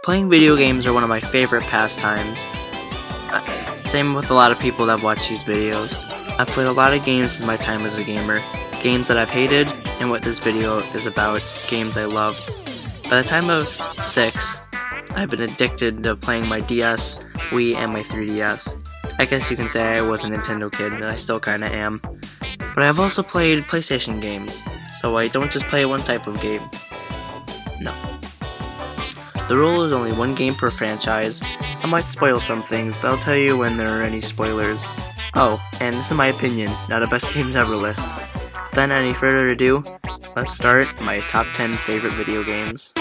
Playing video games are one of my favorite pastimes. Same with a lot of people that watch these videos. I've played a lot of games since my time as a gamer. Games that I've hated, and what this video is about, games I love. By the time of 6, I've been addicted to playing my DS, Wii, and my 3DS. I guess you can say I was a Nintendo kid, and I still kinda am. But I've also played PlayStation games, so I don't just play one type of game. No. The rule is only one game per franchise. I might spoil some things, but I'll tell you when there are any spoilers. Oh, and this is my opinion, not a best games ever list. Without any further ado, let's start my top 10 favorite video games.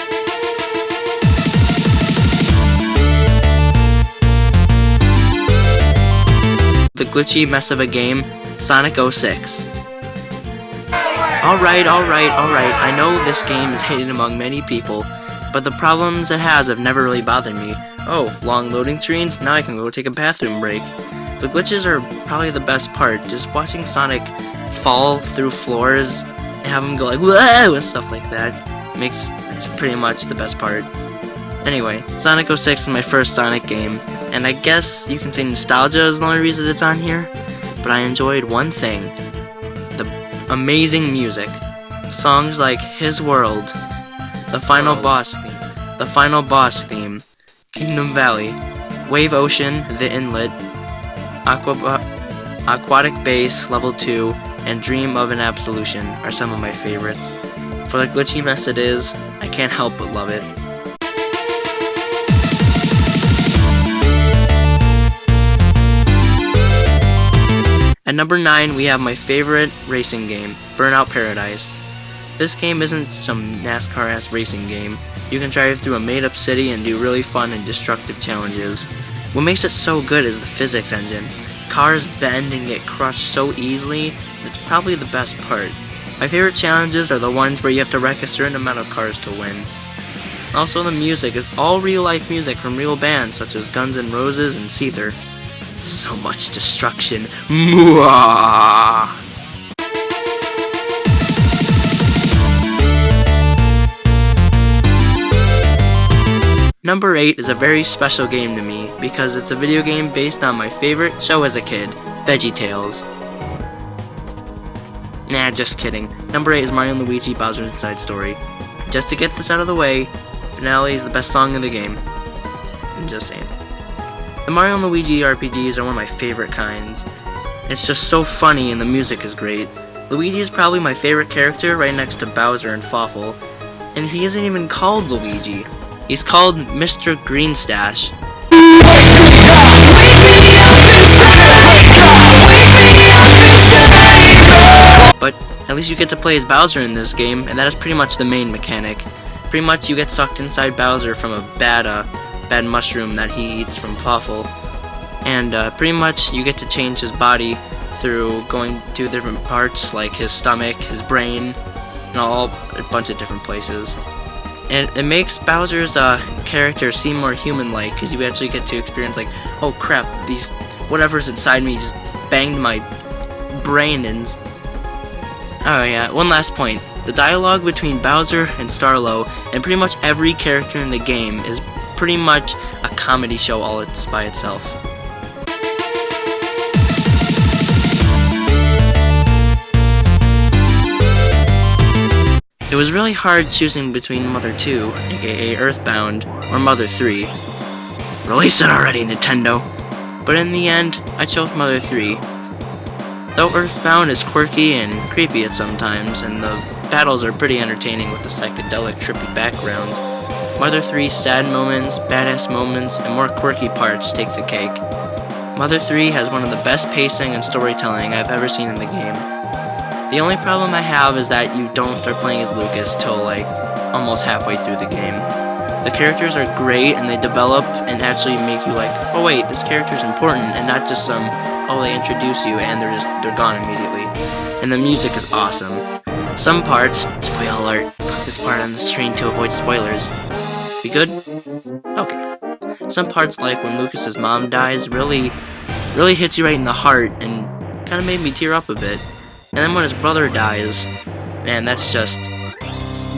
The glitchy mess of a game, Sonic 06. Alright, I know this game is hated among many people, but the problems it has have never really bothered me. Oh, long loading screens? Now I can go take a bathroom break. The glitches are probably the best part. Just watching Sonic fall through floors and have him go like whoa and stuff like that it's pretty much the best part. Anyway, Sonic 06 is my first Sonic game, and I guess you can say nostalgia is the only reason it's on here, but I enjoyed one thing: the amazing music. Songs like His World, the final boss theme, Kingdom Valley, Wave Ocean, The Inlet, Aquatic Base Level 2, and Dream of an Absolution are some of my favorites. For the glitchy mess it is, I can't help but love it. At number 9, we have my favorite racing game, Burnout Paradise. This game isn't some NASCAR-ass racing game. You can drive through a made-up city and do really fun and destructive challenges. What makes it so good is the physics engine. Cars bend and get crushed so easily, it's probably the best part. My favorite challenges are the ones where you have to wreck a certain amount of cars to win. Also, the music is all real-life music from real bands such as Guns N' Roses and Seether. So much destruction. Mwah! Number 8 is a very special game to me because it's a video game based on my favorite show as a kid, VeggieTales. Nah, just kidding. Number 8 is Mario & Luigi Bowser's Inside Story. Just to get this out of the way, Finale is the best song in the game. I'm just saying. The Mario & Luigi RPGs are one of my favorite kinds. It's just so funny and the music is great. Luigi is probably my favorite character right next to Bowser and Fawful. And he isn't even called Luigi. He's called Mr. Greenstash. But at least you get to play as Bowser in this game, and that is pretty much the main mechanic. Pretty much you get sucked inside Bowser from a bad mushroom that he eats from Fawful. And pretty much you get to change his body through going to different parts like his stomach, his brain, and a bunch of different places. And it makes Bowser's character seem more human-like, because you actually get to experience like, oh crap, these whatever's inside me just banged my brain in. Oh yeah, one last point. The dialogue between Bowser and Starlo and pretty much every character in the game is pretty much a comedy show all by itself. It was really hard choosing between Mother 2, aka Earthbound, or Mother 3. Release it already, Nintendo! But in the end, I chose Mother 3. Though Earthbound is quirky and creepy at sometimes, and the battles are pretty entertaining with the psychedelic trippy backgrounds, Mother 3's sad moments, badass moments, and more quirky parts take the cake. Mother 3 has one of the best pacing and storytelling I've ever seen in the game. The only problem I have is that you don't start playing as Lucas till like almost halfway through the game. The characters are great and they develop and actually make you like, oh wait, this character's important, and not just some, oh they introduce you and they're gone immediately. And the music is awesome. Some parts, spoiler alert, click this part on the screen to avoid spoilers. We good? Okay. Some parts like when Lucas's mom dies really hits you right in the heart and kind of made me tear up a bit. And then when his brother dies, man, that's just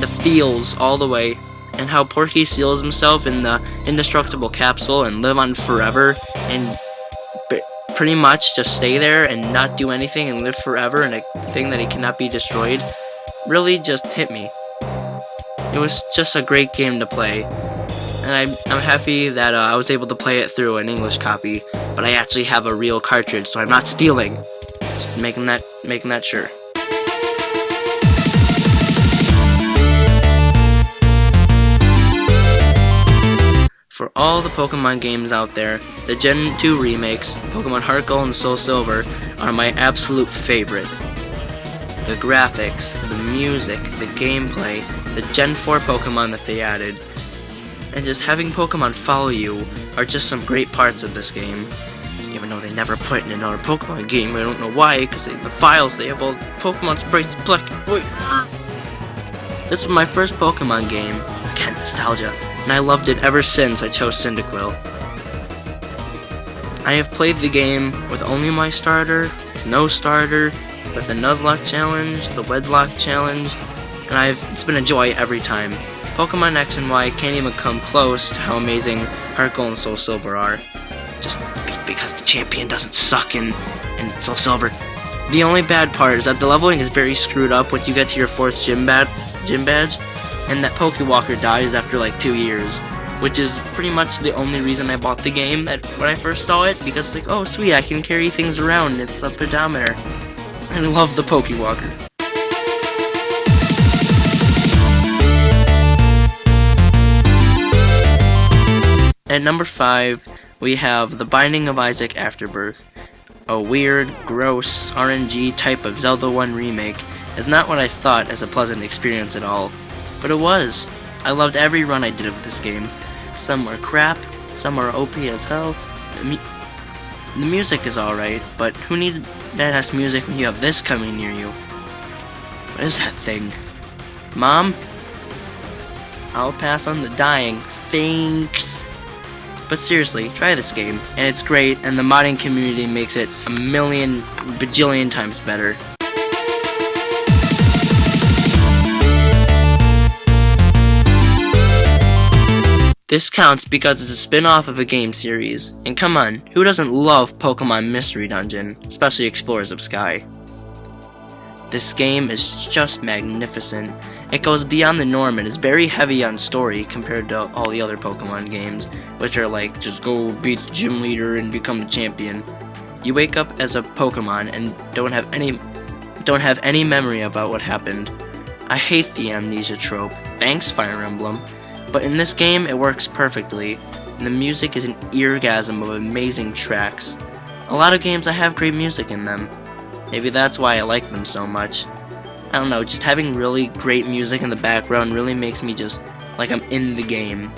the feels all the way. and how Porky seals himself in the indestructible capsule and live on forever and pretty much just stay there and not do anything and live forever in a thing that he cannot be destroyed really just hit me. It was just a great game to play, and I'm happy that I was able to play it through an English copy, but I actually have a real cartridge, so I'm not stealing. Just making that sure. For all the Pokemon games out there, the Gen 2 remakes, Pokemon Heart Gold and Soul Silver, are my absolute favorite. The graphics, the music, the gameplay, the Gen 4 Pokemon that they added, and just having Pokemon follow you are just some great parts of this game. Even though they never put it in another Pokemon game, I don't know why, because the files, they have all Pokemon sprites black. Wait. This was my first Pokemon game. Again, nostalgia. And I loved it ever since I chose Cyndaquil. I have played the game with only my starter, with no starter, with the Nuzlocke challenge, the Wedlock challenge, and it's been a joy every time. Pokemon X and Y can't even come close to how amazing Heart Gold and Soul Silver are. Just because the champion doesn't suck in Soul Silver. The only bad part is that the leveling is very screwed up once you get to your 4th gym badge, and that Pokewalker dies after like 2 years, which is pretty much the only reason I bought the game when I first saw it, because it's like, oh sweet, I can carry things around, it's a pedometer. I love the Pokewalker. At number 5, we have The Binding of Isaac Afterbirth. A weird, gross, RNG type of Zelda 1 remake is not what I thought as a pleasant experience at all. But it was. I loved every run I did of this game. Some were crap, some were OP as hell. The music is alright, but who needs badass music when you have this coming near you? What is that thing? Mom? I'll pass on the dying. Thanks. But seriously, try this game, and it's great, and the modding community makes it a million bajillion times better. This counts because it's a spin-off of a game series, and come on, who doesn't love Pokemon Mystery Dungeon, especially Explorers of Sky? This game is just magnificent. It goes beyond the norm and is very heavy on story compared to all the other Pokemon games, which are like, just go beat the gym leader and become the champion. You wake up as a Pokemon and don't have any memory about what happened. I hate the amnesia trope. Thanks, Fire Emblem. But in this game, it works perfectly, and the music is an eargasm of amazing tracks. A lot of games have great music in them. Maybe that's why I like them so much. I don't know, just having really great music in the background really makes me just like I'm in the game.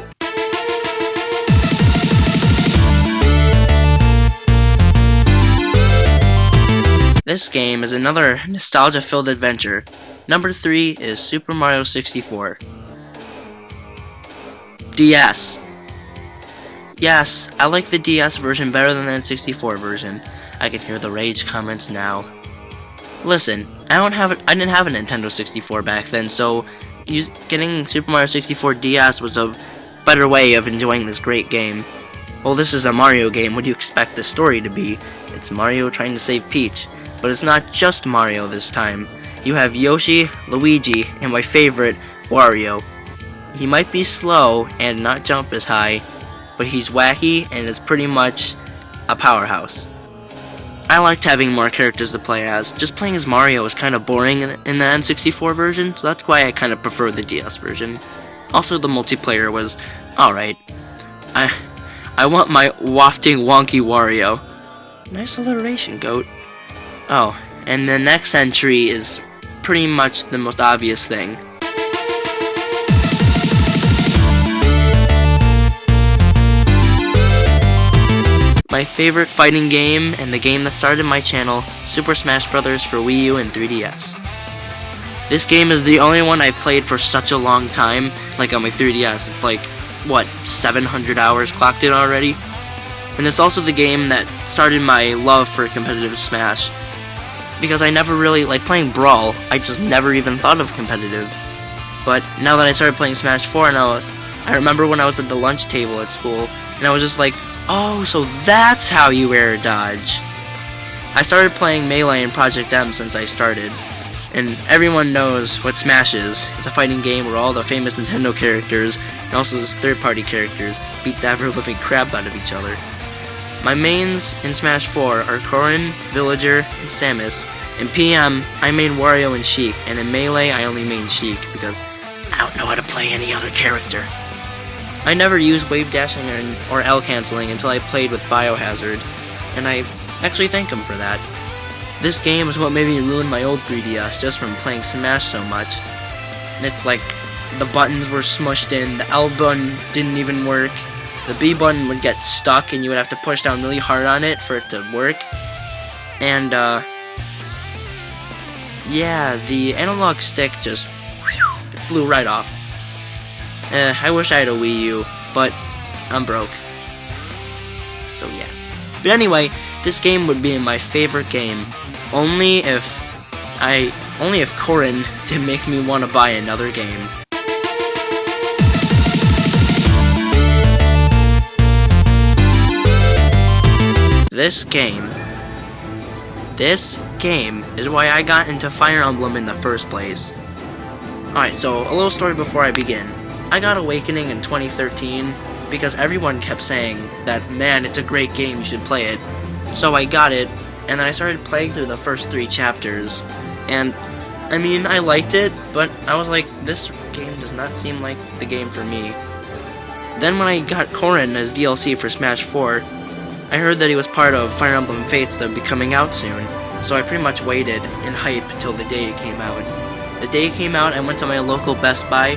This game is another nostalgia-filled adventure. Number 3 is Super Mario 64. DS. Yes, I like the DS version better than the N64 version. I can hear the rage comments now. Listen, I didn't have a Nintendo 64 back then, so getting Super Mario 64 DS was a better way of enjoying this great game. Well, this is a Mario game. What do you expect the story to be? It's Mario trying to save Peach. But it's not just Mario this time. You have Yoshi, Luigi, and my favorite, Wario. He might be slow and not jump as high, but he's wacky and is pretty much a powerhouse. I liked having more characters to play as. Just playing as Mario is kind of boring in the N64 version, so that's why I kind of prefer the DS version. Also, the multiplayer was alright. I want my wafting wonky Wario. Nice alliteration, goat. Oh, and the next entry is pretty much the most obvious thing. My favorite fighting game, and the game that started my channel, Super Smash Bros. For Wii U and 3DS. This game is the only one I've played for such a long time, like on my 3DS, it's like, what, 700 hours clocked in already? And it's also the game that started my love for competitive Smash. Because I never really, like playing Brawl, I just never even thought of competitive. But now that I started playing Smash 4, and I remember when I was at the lunch table at school, and I was just like, oh, so that's how you air dodge. I started playing Melee and Project M since I started, and everyone knows what Smash is. It's a fighting game where all the famous Nintendo characters, and also those third-party characters, beat the ever-living crap out of each other. My mains in Smash 4 are Corrin, Villager, and Samus. In PM, I main Wario and Sheik, and in Melee, I only main Sheik, because I don't know how to play any other character. I never used wave dashing or L canceling until I played with Biohazard, and I actually thank him for that. This game is what made me ruin my old 3DS just from playing Smash so much. And it's like, the buttons were smushed in, the L button didn't even work, the B button would get stuck and you would have to push down really hard on it for it to work, and yeah, the analog stick just flew right off. I wish I had a Wii U, but I'm broke. So yeah. But anyway, this game would be my favorite game, only if Corrin didn't make me want to buy another game. This game is why I got into Fire Emblem in the first place. Alright, so a little story before I begin. I got Awakening in 2013 because everyone kept saying that, man, it's a great game, you should play it. So I got it, and then I started playing through the first 3 chapters. And, I mean, I liked it, but I was like, this game does not seem like the game for me. Then when I got Corrin as DLC for Smash 4, I heard that he was part of Fire Emblem Fates that would be coming out soon, so I pretty much waited in hype till the day it came out. The day it came out, I went to my local Best Buy,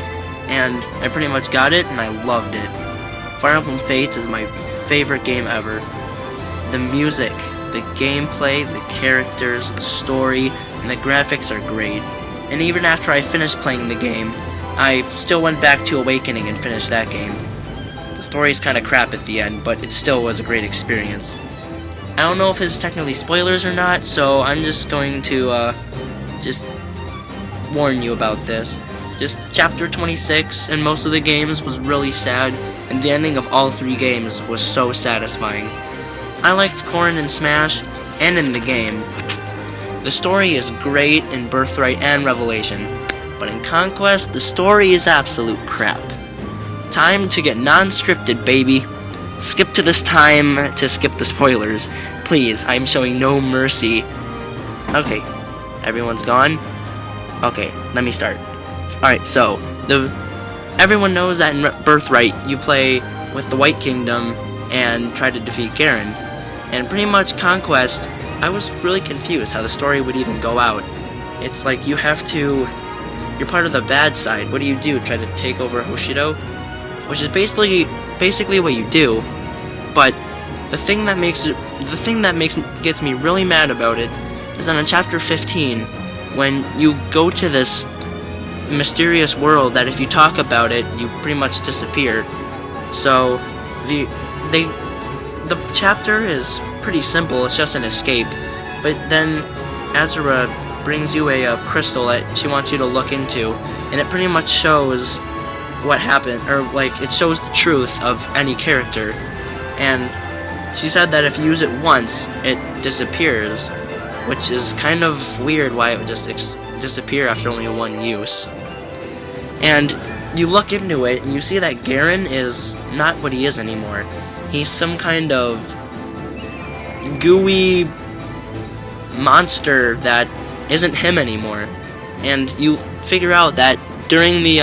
and I pretty much got it, and I loved it. Fire Emblem Fates is my favorite game ever. The music, the gameplay, the characters, the story, and the graphics are great. And even after I finished playing the game, I still went back to Awakening and finished that game. The story's kinda crap at the end, but it still was a great experience. I don't know if it's technically spoilers or not, so I'm just going to, just warn you about this. Just Chapter 26 and most of the games was really sad, and the ending of all 3 games was so satisfying. I liked Corrin in Smash, and in the game. The story is great in Birthright and Revelation, but in Conquest, the story is absolute crap. Time to get non-scripted, baby. Skip to this time to skip the spoilers. Please, I'm showing no mercy. Okay, everyone's gone? Okay, let me start. Alright, so, everyone knows that in Birthright, you play with the White Kingdom and try to defeat Garen. And pretty much Conquest, I was really confused how the story would even go out. It's like you're part of the bad side. What do you do? Try to take over Hoshido? Which is basically what you do. But the thing that gets me really mad about it is that in Chapter 15, when you go to this mysterious world that if you talk about it, you pretty much disappear. So the chapter is pretty simple, it's just an escape. But then Azura brings you a crystal that she wants you to look into, and it pretty much shows what happened, or like it shows the truth of any character. And she said that if you use it once, it disappears, which is kind of weird why it would just disappear after only one use. And you look into it, and you see that Garen is not what he is anymore. He's some kind of gooey monster that isn't him anymore. And you figure out that during the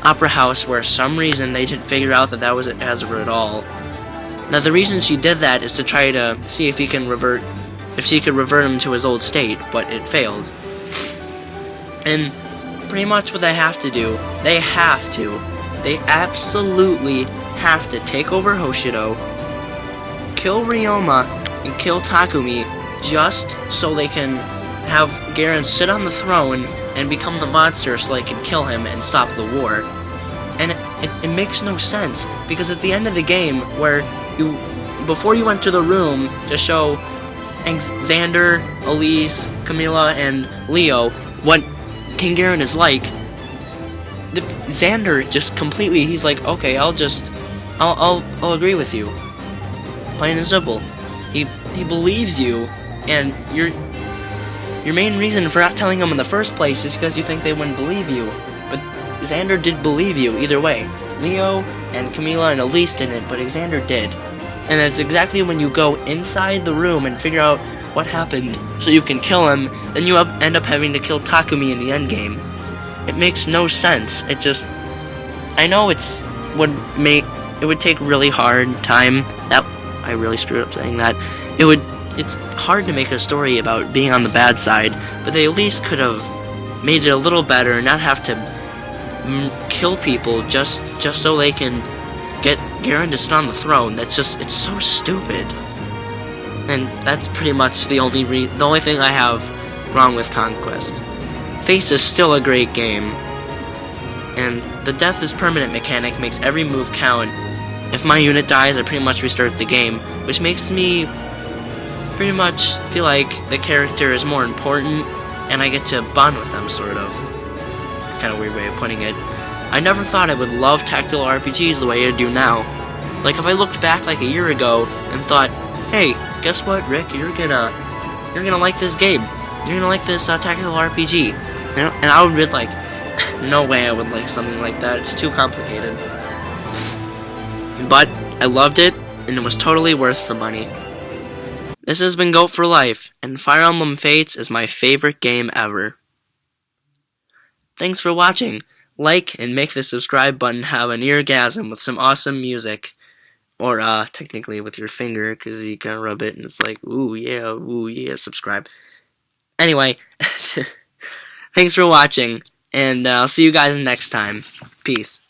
Opera House, where some reason they didn't figure out that wasn't Azura at all. Now the reason she did that is to try to see if she could revert him to his old state, but it failed. And pretty much what they have to do, they absolutely have to take over Hoshido, kill Ryoma, and kill Takumi, just so they can have Garen sit on the throne and become the monster so they can kill him and stop the war. And it makes no sense, because at the end of the game, before you went to the room to show Xander, Elise, Camilla, and Leo what King Garen is like, Xander just completely, he's like, okay, I'll agree with you. Plain and simple. He believes you, and your main reason for not telling him in the first place is because you think they wouldn't believe you. But Xander did believe you either way. Leo and Camila and Elise didn't, but Xander did. And that's exactly when you go inside the room and figure out what happened so you can kill him, then you end up having to kill Takumi in the endgame. It makes no sense. It just... I know it would take really hard time. That I really screwed up saying that. It's hard to make a story about being on the bad side, but they at least could have made it a little better and not have to kill people just so they can get Garen to sit on the throne. It's so stupid. And that's pretty much the only thing I have wrong with Conquest. Fates is still a great game, and the death is permanent mechanic makes every move count. If my unit dies, I pretty much restart the game, which makes me pretty much feel like the character is more important, and I get to bond with them, sort of. Kind of weird way of putting it. I never thought I would love tactical RPGs the way I do now. Like, if I looked back like a year ago and thought, hey, guess what, Rick, you're gonna like this game. You're gonna like this tactical RPG. And I would be like, no way I would like something like that. It's too complicated. But I loved it, and it was totally worth the money. This has been Goat for Life, and Fire Emblem Fates is my favorite game ever. Thanks for watching. Like and make the subscribe button have an eargasm with some awesome music. Or, technically with your finger, because you can rub it and it's like, ooh yeah, subscribe. Anyway, thanks for watching, and I'll see you guys next time. Peace.